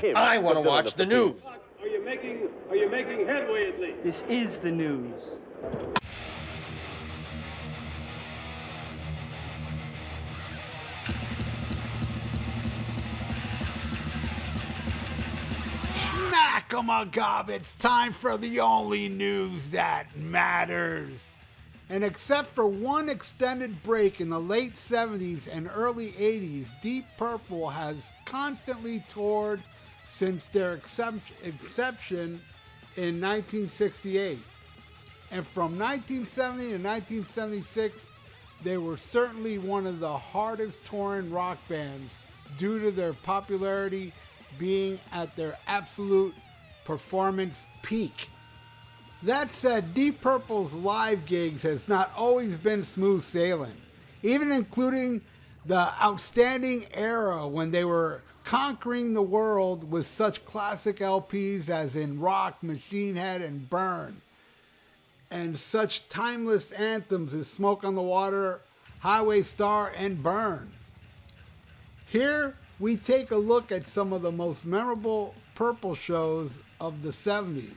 I want to watch the news. Are you making headway at least? This is the news. SHMACKEMAGOB, it's time for the only news that matters. And except for one extended break in the late 70s and early 80s, Deep Purple has constantly toured since their inception in 1968. And from 1970 to 1976, they were certainly one of the hardest touring rock bands due to their popularity being at their absolute performance peak. That said, Deep Purple's live gigs has not always been smooth sailing, even including the outstanding era when they were conquering the world with such classic LPs as In Rock, Machine Head, and Burn, and such timeless anthems as Smoke on the Water, Highway Star, and Burn. Here we take a look at some of the most memorable Purple shows of the 70s,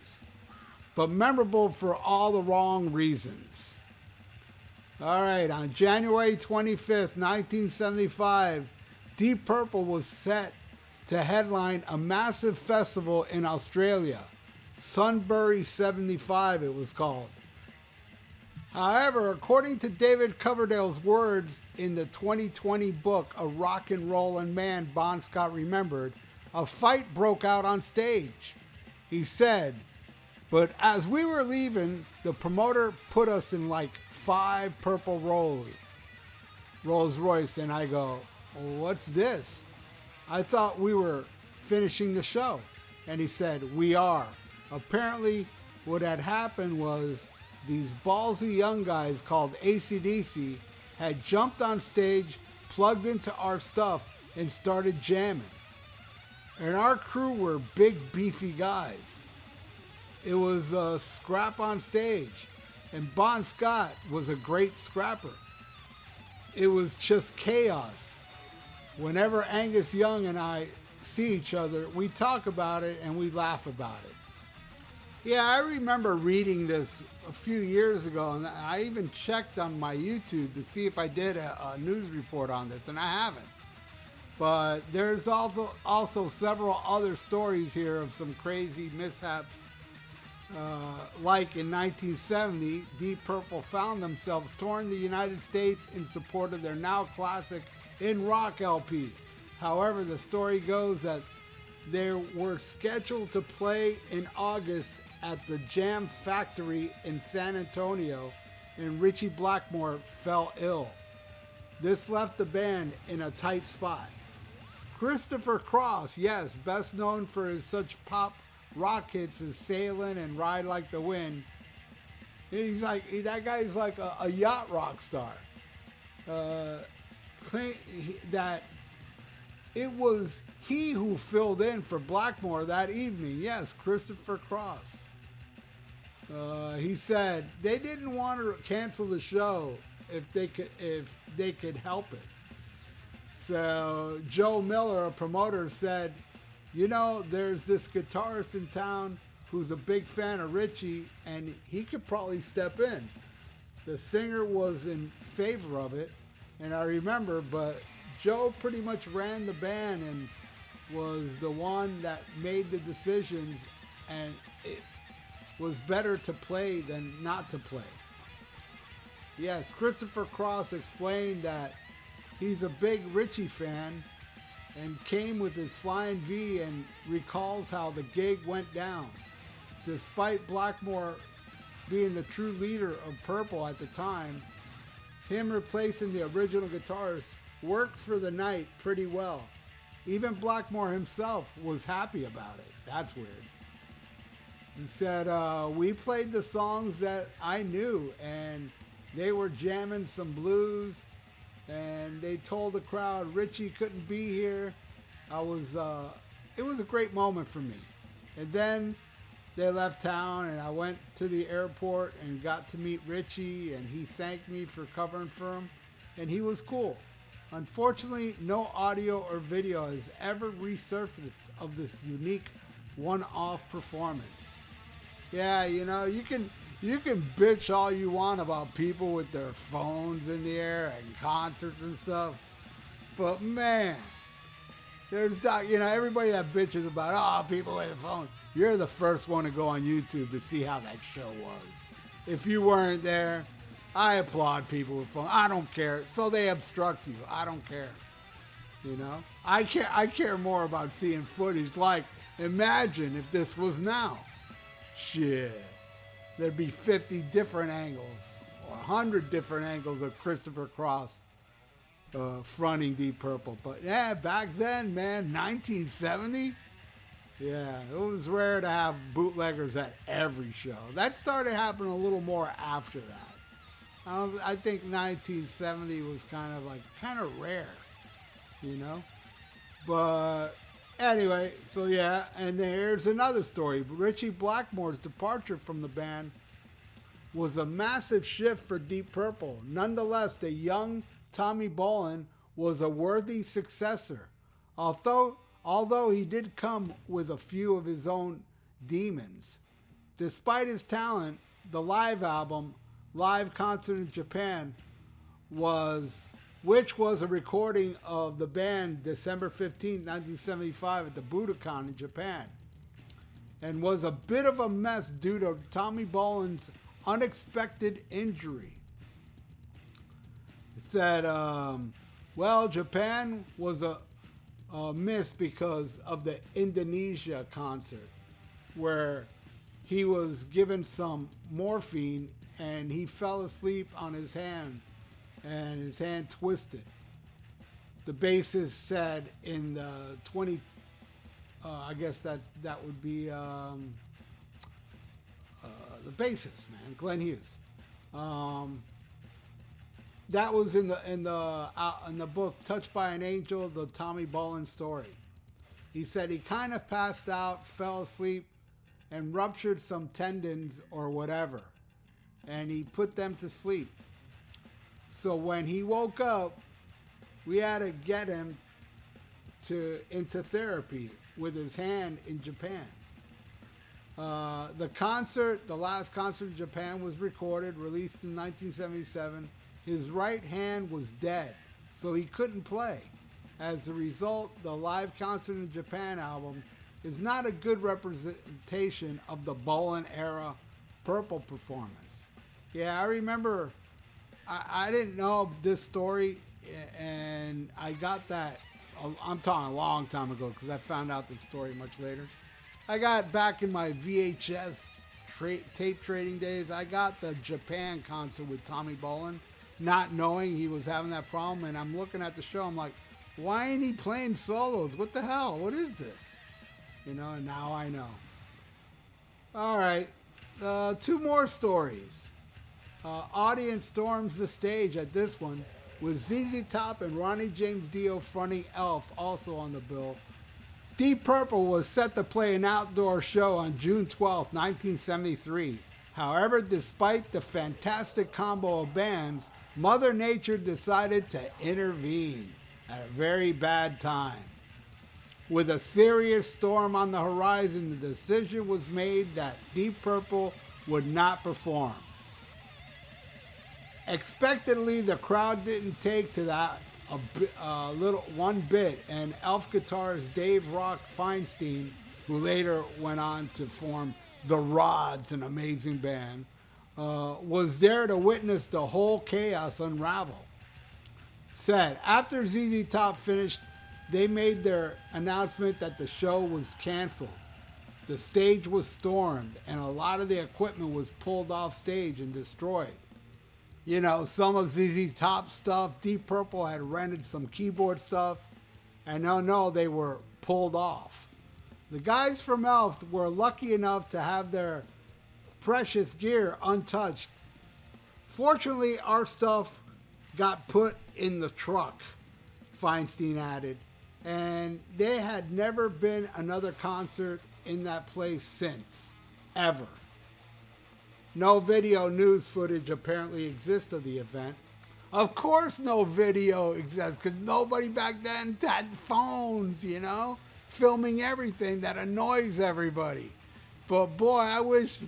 but memorable for all the wrong reasons. All right, on January 25th, 1975, Deep Purple was set to headline a massive festival in Australia. Sunbury 75 it was called. However, according to David Coverdale's words in the 2020 book A Rock and Rollin' Man Bon Scott Remembered, a fight broke out on stage. He said, "But as we were leaving, the promoter put us in like 5 purple Rolls Royce, and I go, what's this? I thought we were finishing the show." And he said, "We are." Apparently, what had happened was these ballsy young guys called AC/DC had jumped on stage, plugged into our stuff, and started jamming. And our crew were big, beefy guys. It was a scrap on stage, and Bon Scott was a great scrapper. It was just chaos. Whenever Angus Young and I see each other, we talk about it and we laugh about it. Yeah, I remember reading this a few years ago, and I even checked on my YouTube to see if I did a news report on this, and I haven't. But there's also several other stories here of some crazy mishaps. Like in 1970, Deep Purple found themselves touring the United States in support of their now classic In Rock LP. However, the story goes that they were scheduled to play in August at the Jam Factory in San Antonio, and Richie Blackmore fell ill. This left the band in a tight spot. Christopher Cross, yes, best known for his such pop rock hits as Sailin' and Ride Like the Wind. That guy's like a yacht rock star. That it was he who filled in for Blackmore that evening. Yes, Christopher Cross. He said they didn't want to cancel the show if they could help it. So Joe Miller, a promoter, said, there's this guitarist in town who's a big fan of Richie, and he could probably step in. The singer was in favor of it, and I remember, but Joe pretty much ran the band and was the one that made the decisions, and it was better to play than not to play. Yes, Christopher Cross explained that he's a big Richie fan and came with his Flying V and recalls how the gig went down. Despite Blackmore being the true leader of Purple at the time, him replacing the original guitarist worked for the night pretty well. Even Blackmore himself was happy about it. That's weird. He said, we played the songs that I knew, and they were jamming some blues, and they told the crowd Richie couldn't be here. It was a great moment for me. And then they left town, and I went to the airport and got to meet Richie, and he thanked me for covering for him, and he was cool. Unfortunately, no audio or video has ever resurfaced of this unique one-off performance. Yeah, you know, you can bitch all you want about people with their phones in the air and concerts and stuff, but man, there's everybody that bitches about people with their phone. You're the first one to go on YouTube to see how that show was. If you weren't there, I applaud people with phones. I don't care. So they obstruct you. I don't care. You know? I care more about seeing footage. Like, imagine if this was now. Shit. There'd be 50 different angles or 100 different angles of Christopher Cross fronting Deep Purple. But yeah, back then, man, 1970, yeah, it was rare to have bootleggers at every show. That started happening a little more after that. I think 1970 was kind of rare, you know. But anyway, so yeah, and there's another story. Richie Blackmore's departure from the band was a massive shift for Deep Purple. Nonetheless, the young Tommy Bolin was a worthy successor, although he did come with a few of his own demons. Despite his talent, the live album, Live Concert in Japan, which was a recording of the band December 15, 1975 at the Budokan in Japan, and was a bit of a mess due to Tommy Bolin's unexpected injury. It said, Japan was a miss because of the Indonesia concert where he was given some morphine and he fell asleep on his hand and his hand twisted. The bassist said in the I guess that would be the bassist, man, Glenn Hughes. That was in the book Touched by an Angel, the Tommy Bolin story. He said he kind of passed out, fell asleep, and ruptured some tendons or whatever, and he put them to sleep. So when he woke up, we had to get him into therapy with his hand in Japan. The last concert in Japan was recorded, released in 1977. His right hand was dead, so he couldn't play. As a result, the Live Concert in Japan album is not a good representation of the Bolin era Purple performance. Yeah, I remember, I didn't know this story, and I got that, I'm talking a long time ago, because I found out this story much later. I got back in my VHS tape trading days, I got the Japan concert with Tommy Bolin, not knowing he was having that problem, and I'm looking at the show, I'm like, why ain't he playing solos? What the hell? What is this? You know, and now I know. All right, two more stories. Audience storms the stage at this one, with ZZ Top and Ronnie James Dio fronting Elf also on the bill. Deep Purple was set to play an outdoor show on June 12, 1973. However, despite the fantastic combo of bands, Mother Nature decided to intervene at a very bad time. With a serious storm on the horizon, the decision was made that Deep Purple would not perform. Expectedly, the crowd didn't take to that one bit, and Elf guitarist Dave Rock Feinstein, who later went on to form The Rods, an amazing band, was there to witness the whole chaos unravel. Said, after ZZ Top finished, they made their announcement that the show was canceled. The stage was stormed, and a lot of the equipment was pulled off stage and destroyed. You know, some of ZZ Top stuff, Deep Purple had rented some keyboard stuff, and they were pulled off. The guys from Elf were lucky enough to have their precious gear untouched. Fortunately, our stuff got put in the truck, Feinstein added, and there had never been another concert in that place since, ever. No video news footage apparently exists of the event. Of course no video exists, because nobody back then had phones, you know, filming everything that annoys everybody. But boy, I wish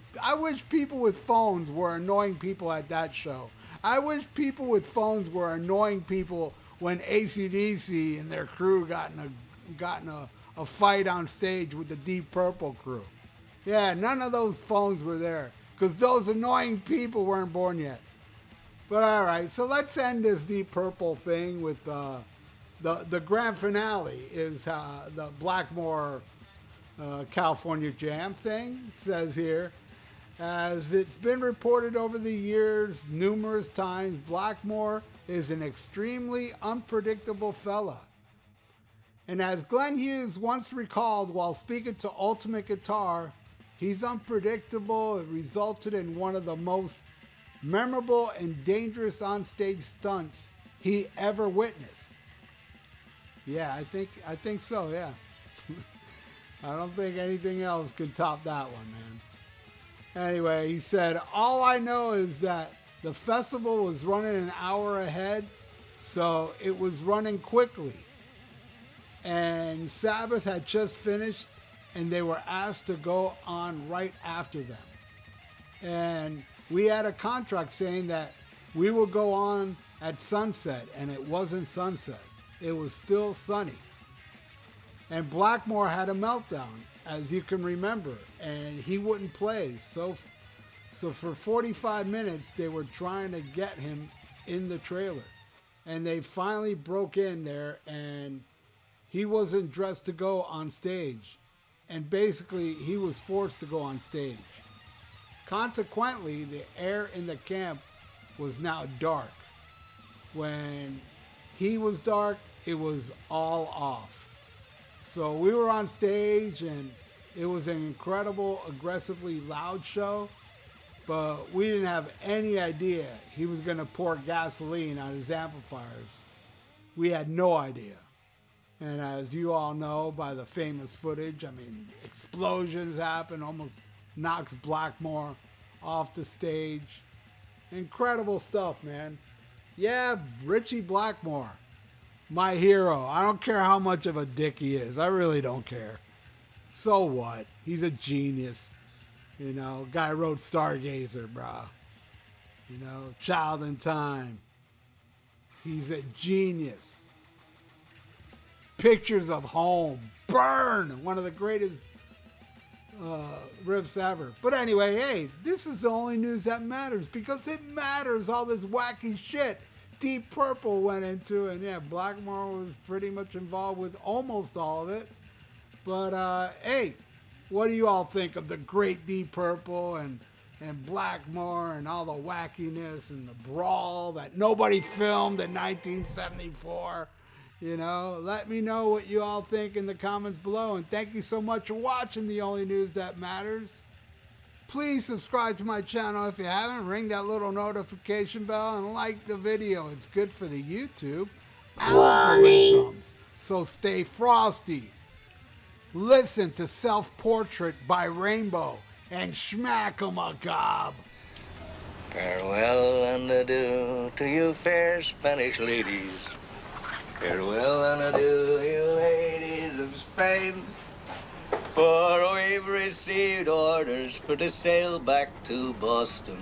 people with phones were annoying people at that show. I wish people with phones were annoying people when AC/DC and their crew got in a fight on stage with the Deep Purple crew. Yeah, none of those phones were there, because those annoying people weren't born yet. But all right, so let's end this Deep Purple thing with the grand finale is the Blackmore California Jam thing. It says here, as it's been reported over the years numerous times, Blackmore is an extremely unpredictable fella. And as Glenn Hughes once recalled while speaking to Ultimate Guitar, he's unpredictable. It resulted in one of the most memorable and dangerous onstage stunts he ever witnessed. Yeah, I think so, yeah. I don't think anything else could top that one, man. Anyway, he said, all I know is that the festival was running an hour ahead, so it was running quickly. And Sabbath had just finished, and they were asked to go on right after them. And we had a contract saying that we will go on at sunset, and it wasn't sunset. It was still sunny. And Blackmore had a meltdown, as you can remember, and he wouldn't play. So for 45 minutes, they were trying to get him in the trailer. And they finally broke in there, and he wasn't dressed to go on stage. And basically, he was forced to go on stage. Consequently, the air in the camp was now dark. When he was dark, it was all off. So we were on stage, and it was an incredible, aggressively loud show, but we didn't have any idea he was going to pour gasoline on his amplifiers. We had no idea. And as you all know by the famous footage, I mean, explosions happen, almost knocks Blackmore off the stage. Incredible stuff, man. Yeah, Richie Blackmore, my hero. I don't care how much of a dick he is. I really don't care. So what? He's a genius. You know, guy wrote Stargazer, brah. You know, Child in Time. He's a genius. Pictures of Home. Burn! One of the greatest riffs ever. But anyway, hey, this is the only news that matters, because it matters all this wacky shit Deep Purple went into, and yeah, Blackmore was pretty much involved with almost all of it. But hey, what do you all think of the great Deep Purple and Blackmore and all the wackiness and the brawl that nobody filmed in 1974? You know, let me know what you all think in the comments below, and thank you so much for watching The Only News That Matters. Please subscribe to my channel if you haven't. Ring that little notification bell and like the video. It's good for the YouTube algorithms. So stay frosty. Listen to Self-Portrait by Rainbow and SHMACKEMAGOB. Farewell and adieu to you fair Spanish ladies. Farewell and adieu, you ladies of Spain. For we've received orders for to sail back to Boston,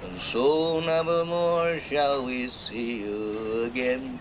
and so never more shall we see you again.